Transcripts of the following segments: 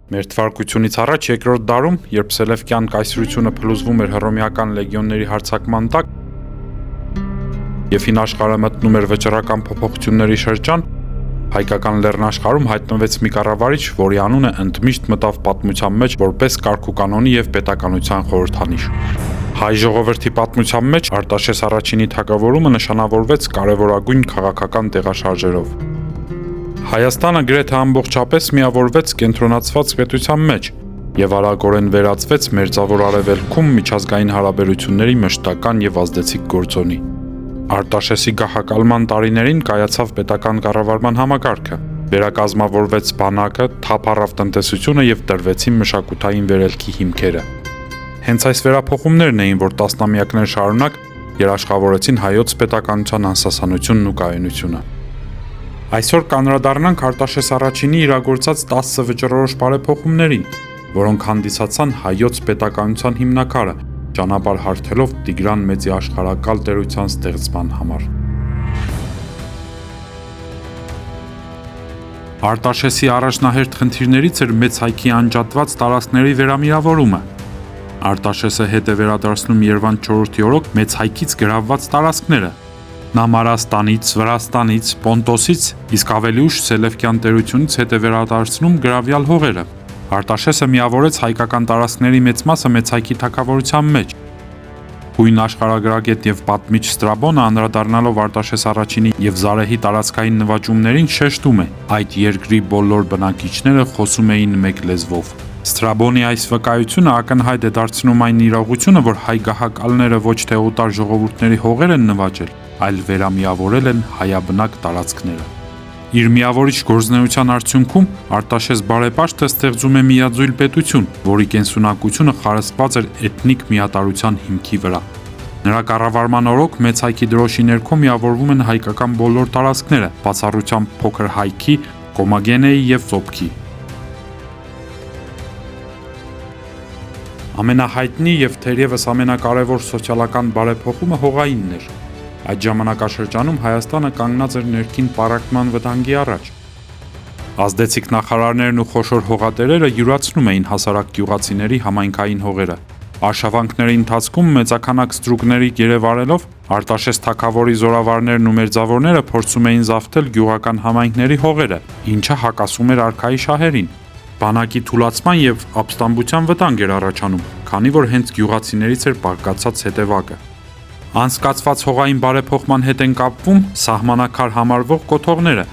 Մեր թվարկությունից առաջ երկրորդ դարում, երբ Սելևկյան կայսրությունը փլուզվում էր հռոմեական լեգիոնների հարձակման տակ եւ հին աշխարհը մտնում էր վճռական փոփոխությունների շրջան, հայկական լեռնաշխարհում հայտնվեց մի կառավարիչ, որի անունը ընդմիշտ մտավ պատմության մեջ որպես կարգուկանոնի եւ պետականության խորհրդանիշ։ Հայ ժողովրդի պատմության մեջ Արտաշես առաջինի թագավորումը նշանավորվեց կարևորագույն քաղաքական տեղաշարժերով։ Հայաստանը գրեթե ամբողջապես միավորվեց կենտրոնացված պետության մեջ եւ արագորեն վերածվեց Մերձավոր Արևելքում միջազգային հարաբերությունների մշտական եւ ազդեցիկ գործոնի։ Արտաշեսի գահակալման տարիներին կայացավ պետական կառավարման համակարգը, վերակազմավորվեց բանակը, թափ առավ տնտեսությունը եւ դրվեցին մշակութային վերելքի հիմքերը։ Հենց այս վերափոխումներն էին, որ տասնամյակներ շարունակ երաշխավորեցին հայոց պետականության անսասանությունն ու կայունությունը։ Այսօր կանրադառնանք Արտաշես առաջինի իրագործած 10 վճռորոշ բարեփոխումներին, որոնք հանդիսացան հայոց պետականության հիմնակարը, ճանապարհ հարթելով Տիգրան Մեծի աշխարհակալ տերության ստեղծման համար։ Արտաշեսի առաջնահերթ խնդիրներից էր մեծ հայքի անջատված տարածքների վերամիրավորումը։ Արտաշեսը հետ է վերադարձնում Երվանդ 4-րդ օրոք մեծ հայքից գրավված տարածքները։ Նա Մարաստանից, Վրաստանից, Պոնտոսից, իսկ ավելի ուշ Սելևկյան տերությունից հետ է վերադարձնում գրավյալ հողերը։ Արտաշեսը միավորեց հայկական տարածքների մեծ մասը մեծ հայքի թագավորության մեջ։ Հույն աշխարհագրագետ եւ պատմիչ Ստրաբոնը անդրադառնալով Արտաշես առաջինի եւ Զարեհի տարածքային նվաճումներին շեշտում է. այդ երկրի բոլոր բնակիչները խոսում էին մեկ լեզվով։ Ստրաբոնի այս վկայությունը ակնհայտ է դարձնում այն իրողությունը, որ հայ գահակալները ոչ թե օտար ժողովուրդների հողեր են նվաճել, այլ վերամիավորել են հայաբնակ տարածքները։ Իր միավորիչ գործունեության արդյունքում Արտաշես բարեպաշտը ստեղծում է միաձույլ պետություն, որի կենսունակությունը խարսխված էր էթնիկ միատարրության հիմքի վրա։ Նրա կառավարման օրոք մեծ հայքի դրոշի ներքո միավորվում են հայկական բոլոր տարածքները, բացառությամբ փոքր հայքի, Կոմագենեի եւ Ծոփքի։ Ամենահայտնի եւ թերևս ամենակարևոր սոցիալական բարեփոխումը հողայինն էր։ Այդ ժամանակաշրջանում Հայաստանը կանգնած էր ներքին պառակտման վտանգի առաջ։ Ազդեցիկ նախարարներն ու խոշոր հողատերերը յուրացնում էին հասարակ գյուղացիների համայնքային հողերը։ Արշավանքների ընթացքում մեծաքանակ ստրուկների գերեվարելով Արտաշես թագավորի զորավարներն ու մերձավորները փորձում էին զավթել գյուղական համայնքների հողերը, ինչը հակասում էր արքայի շահերին։ Բանակի թուլացման եւ ապստամբության վտանգ էր առաջանում, քանի որ հենց գյուղացիներից էր բարգացած հետևակը։ Անցկացված հողային բարեփոխման հետ են կապվում սահմանակար համարվող կոթողները,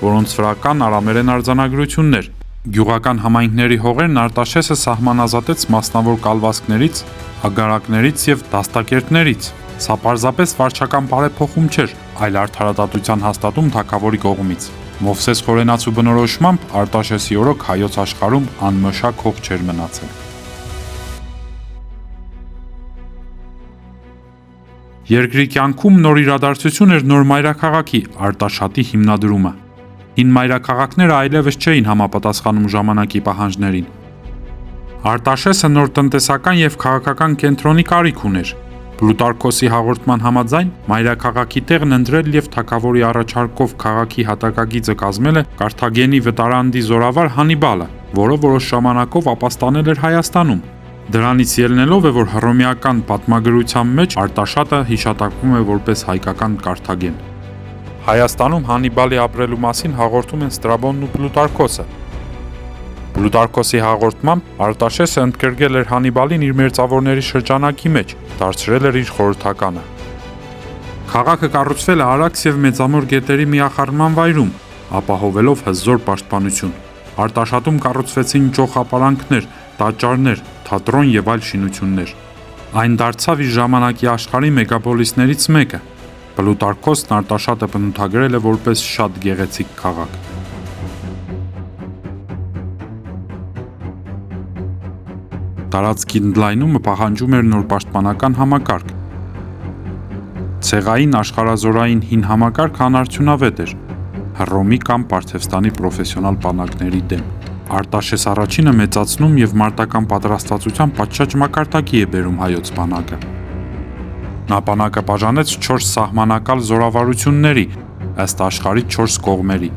որոնց վրա կան արամերեն արձանագրություններ։ Գյուղական համայնքների հողերն Արտաշեսը սահմանազատեց մասնավոր կալվածքներից, ագարակներից եւ դաստակերտներից։ Սա պարզապես վարչական բարեփոխում չէր, այլ արդարադատության հաստատում թագավորի կողմից։ Մովսես Խորենացու բնորոշմամբ Արտաշեսի օրոք հայոց աշխարհում անմշակ հող չէր մնացել։ Երկրի կյանքում նոր իրադարձություն էր նոր մայրաքաղաքի Արտաշատի հիմնադրումը։ Հին մայրաքաղաքները այլևս չէին համապատասխանում ժամանակի պահանջներին։ Արտաշեսը նոր տնտեսական եւ քաղաքական կենտրոնի կարիք ուներ։ Պլուտարքոսի հաղորդման համաձայն մայրաքաղաքի տեղն ընտրել եւ թագավորի առաջարկով քաղաքի հատակագիծը կազմել է Կարթագենի վտարանդի զորավար Հանիբալը, որը որոշ ժամանակով ապաստանել էր Հայաստանում։ Դրանից ելնելով է, որ հռոմեական պատմագրության մեջ Արտաշատը հիշատակվում է որպես հայկական Կարթագեն։ Հայաստանում Հանիբալի ապրելու մասին հաղորդում են Ստրաբոնն ու Պլուտարքոսը։ Պլուտարքոսի հաղորդմամբ Արտաշեսը ընդգրկել էր Հանիբալին իր մերձավորների շրջանակի մեջ, դարձրել էր իր խորհրդականը։ Քաղաքը կառուցվել է Արաքս եւ Մեծամոր գետերի միախառնման վայրում, ապահովելով հզոր պաշտպանություն։ Արտաշատում կառուցվեցին ճոխապարանքներ, տաճարներ, թատրոն եւ այլ շինություններ։ Այն դարձավ իր ժամանակի աշխարհի մեգապոլիսներից մեկը։ Պլուտարքոսն Արտաշատը բնութագրել է որպես շատ գեղեցիկ քաղաք։ Տարածքի ընդլայնումը պահանջում էր նոր պաշտպանական համակարգ։ Ցեղային աշխարհազորային հին համակարգը անարդյունավետ էր Հռոմի կամ Պարթևստանի պրոֆեսիոնալ բանակների դեմ։ Արտաշես առաջինը մեծացնում եւ մարտական պատրաստվածության պատշաճ մակարդակի է բերում հայոց բանակը։ Նա բանակը բաժանեց 4 սահմանակալ զորավարությունների, ըստ աշխարհի 4 կողմերի։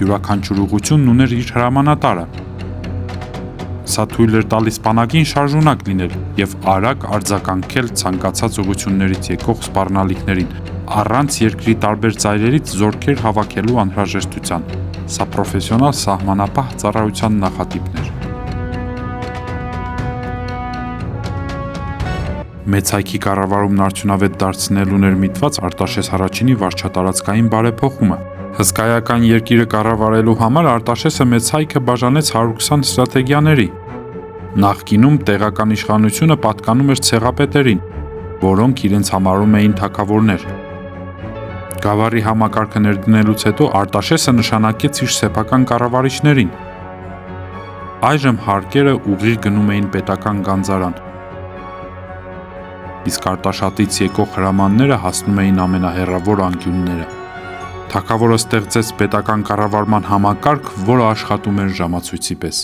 Յուրաքանչյուր ուղղություն ուներ իր հրամանատարը։ Սա թույլ էր տալիս բանակին շարժունակ լինել եւ արագ արձագանքել ցանկացած ուղղություններից եկող սպառնալիքներին, առանց երկրի տարբեր ծայրերից զորքեր հավաքելու անհրաժեշտության։ Սա պրոֆեսիոնալ սահմանապահ ծառայության նախատիպն էր։ Մեծ հայքի կառավարումն արդյունավետ դարձնելուն էր միտված Արտաշես առաջինի վարչատարածքային բարեփոխումը։ Հսկայական երկիրը կառավարելու համար Արտաշեսը մեծ հայքը բաժանեց 120 ստրատեգիաների։ Նախկինում տեղական իշխանությունը պատկանում էր ցեղապետերին, որոնք իրենց համարում էին թագավորներ։ Գավառի համակարգը ներդնելուց հետո Արտաշեսը նշանակեց իր սեփական կառավարիչներին։ Այժմ հարկերը ուղիղ գնում էին պետական գանձարան, իսկ Արտաշատից եկող հրամանները հասնում էին ամենահեռավոր անկյունները։ Թագավորը ստեղծեց պետական կառավարման համակարգ, որը աշխատում էր ժամացույցի պես։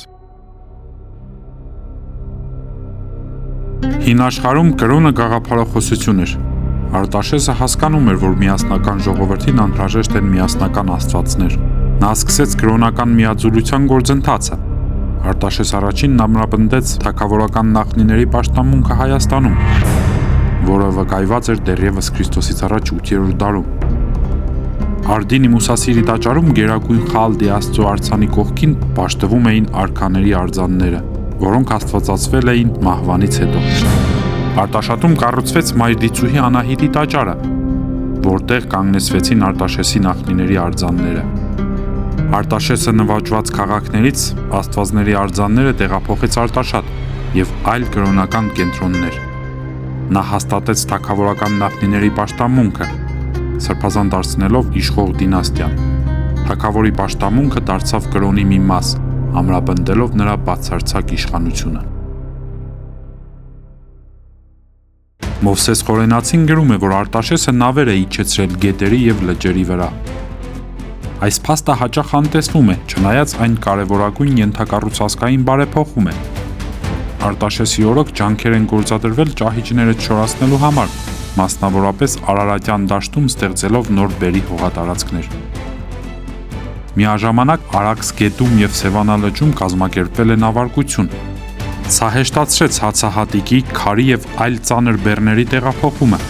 Հին աշխարհում կրոնը գաղափարախոսություն էր։ Արտաշեսը հասկանում էր, որ միասնական ժողովրդին անհրաժեշտ են միասնական աստվածներ։ Նա սկսեց կրոնական միաձուլության գործընթացը։ Արտաշես առաջինն ամրապնդեց թագավորական նախնիների պաշտամունքը Հայաստանում, որը վկայված էր դեռևս Քրիստոսից առաջ 8-րդ դարում։ Արդինի Մուսասիրի տաճարում գերագույն Խալդի Աստծո արձանի կողքին պաշտվում էին արքաների արձանները, որոնք աստվածացվել էին մահվանից հետո։ Արտաշատում կառուցվեց Մայրդիցուհի Անահիտի տաճարը, որտեղ կանգնեցվեցին Արտաշեսի նախնիների արձանները։ Արտաշեսը նվաճված քաղաքներից աստվածների արձանները տեղափոխեց Արտաշատ եւ այլ կրոնական կենտրոններ։ Նա հաստատեց թագավորական նախնիների պաշտամունքը, սրբազան դարձնելով իշխող դինաստիան։ Թագավորի պաշտամունքը դարձավ կրոնի մի մաս, ամրապնդելով նրա բացարձակ իշխանությունը։ Մովսես Խորենացին գրում է, որ Արտաշեսը նավեր է իջեցրել գետերի եւ լճերի վրա։ Այս փաստը հաճախ անտեսվում է, չնայած այն կարևորագույն ենթակառուցվածքային բարեփոխում է։ Արտաշեսի օրոք ջանքեր են գործադրվել ճահիճները չորացնելու համար, մասնավորապես Արարատյան դաշտում ստեղծելով նոր բերրի հողատարածքներ։ Միաժամանակ Արաքս գետում եւ Սևանա լճում կազմակերպվել է նավարկություն։ Սա հեշտացրեց հացահատիկի, քարի եւ այլ ծանր բեռների տեղափոխումը,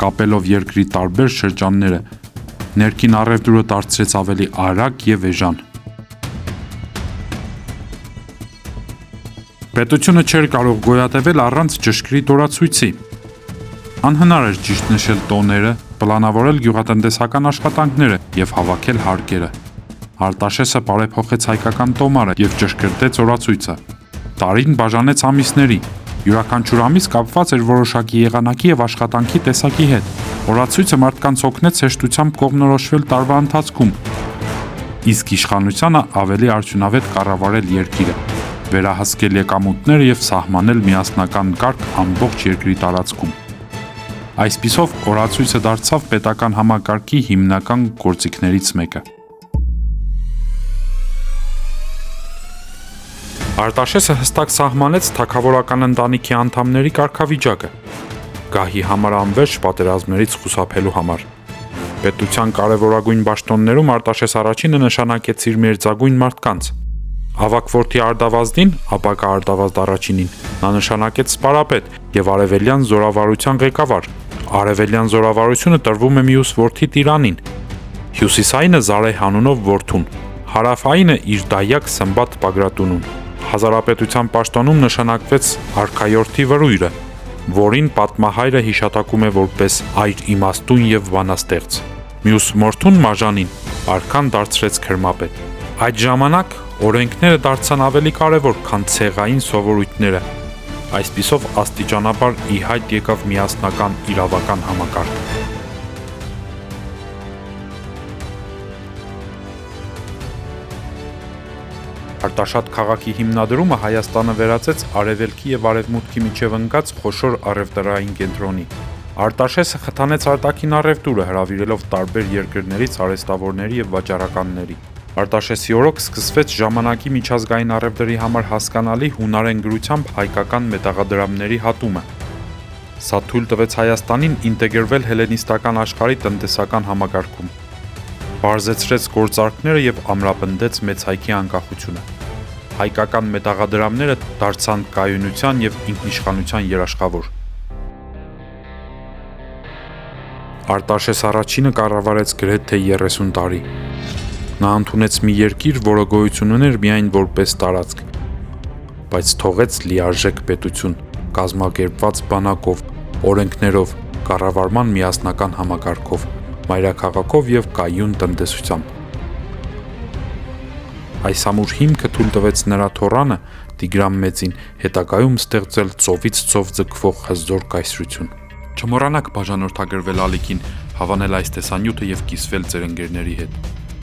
կապելով երկրի տարբեր շրջանները։ Ներքին առևտուրը դարձրեց ավելի արագ եւ էժան։ Պետությունը չէր կարող գոյատևել առանց ճշգրիտ օրացույցի։ Անհնար էր ճիշտ նշել տոները, պլանավորել գյուղատնտեսական աշխատանքները եւ հավաքել հարկերը։ Արտաշեսը բարեփոխեց հայկական տոմարը եւ ճշգրտեց օրացույցը։ Տարին բաժանեց ամիսների։ Յուրաքանչյուր ամիս կապված էր որոշակի եղանակի եւ աշխատանքի տեսակի հետ։ Օրացույցը մարդկանց օգնեց հեշտությամբ կողմնորոշվել տարվա ընթացքում, իսկ իշխանությանը ավելի արդյունավետ կառավարել երկիրը, վերահսկել եկամուտները եւ սահմանել միասնական կարգ ամբողջ երկրի տարածքում։ Այսպիսով օրացույցը դարձավ պետական համակարգի հիմնական գործիքներից մեկը։ Արտաշեսը հստակ սահմանեց թագավորական ընտանիքի անդամների կարգավիճակը, գահի համար անվերջ պատերազմներից խուսափելու համար։ Պետության կարևորագույն պաշտոններում Արտաշես առաջինը նշանակեց իր մերձագույն մարդկանց։ Ավագ որդի Արդավազդին, ապակա Արդավազդ առաջինին, նա նշանակեց սպարապետ եւ արևելյան զորավարության ղեկավար։ Արևելյան զորավարությունը տրվում է մյուս որդի Տիրանին, հյուսիսայինը Զարեհ անունով որդուն, հարավայինը իր դայակ Սմբատ Պագրատունուն։ Հազարապետության պաշտոնում նշանակվեց արքայորդի վրույրը, որին պատմահայրը հիշատակում է որպես այր իմաստուն եւ բանաստեղծ։ Մյուս մորթուն Մաժանին արքան դարձրեց քրմապետ։ Այդ ժամանակ օրենքները դարձան ավելի կարևոր, քան ցեղային սովորույթները։ Այսպիսով աստիճանաբար ի հայտ եկավ միասնական իրավական համակարգ։ Արտաշատ քաղաքի հիմնադրումը Հայաստանը վերածեց արևելքի եւ արևմուտքի միջև ընկած խոշոր առևտրային կենտրոնի։ Արտաշեսը խթանեց արտաքին առևտուրը, հրավիրելով տարբեր երկրներից արհեստավորների եւ վաճառականների։ Արտաշեսի օրոք սկսվեց ժամանակի միջազգային առևտրի համար հասկանալի հունարեն գրությամբ հայկական մետաղադրամների հատումը։ Սա թույլ տվեց Հայաստանին ինտեգրվել հելենիստական աշխարհի տնտեսական համակարգում։ Բարձեցրեց գործարքները եւ ամրապնդեց մեծ հայքի անկախությունը։ հայկական մետաղադրամները դարձան կայունության և ինքնիշխանության երաշխավոր։ Արտաշես առաջինը կառավարեց գրեթե 30 տարի։ Նա ընդունեց մի երկիր, որը գոյություն ուներ միայն որպես տարածք, բայց թողեց լիարժեք պետություն, կազմակերպված բանակով, օրենքներով, կառավարման միասնական համակարգով, մայրաքաղաքով և կայուն տնտեսությամբ։ Այս ամուր հիմքը թույլ տվեց նրա թոռանը Տիգրան Մեծին հետագայում ստեղծել ծովից ծով ձգվող հզոր կայսրություն։ Չմոռանաք բաժանորդագրվել ալիքին, հավանել այս տեսանյութը և կիսվել ձեր ընկերների հետ։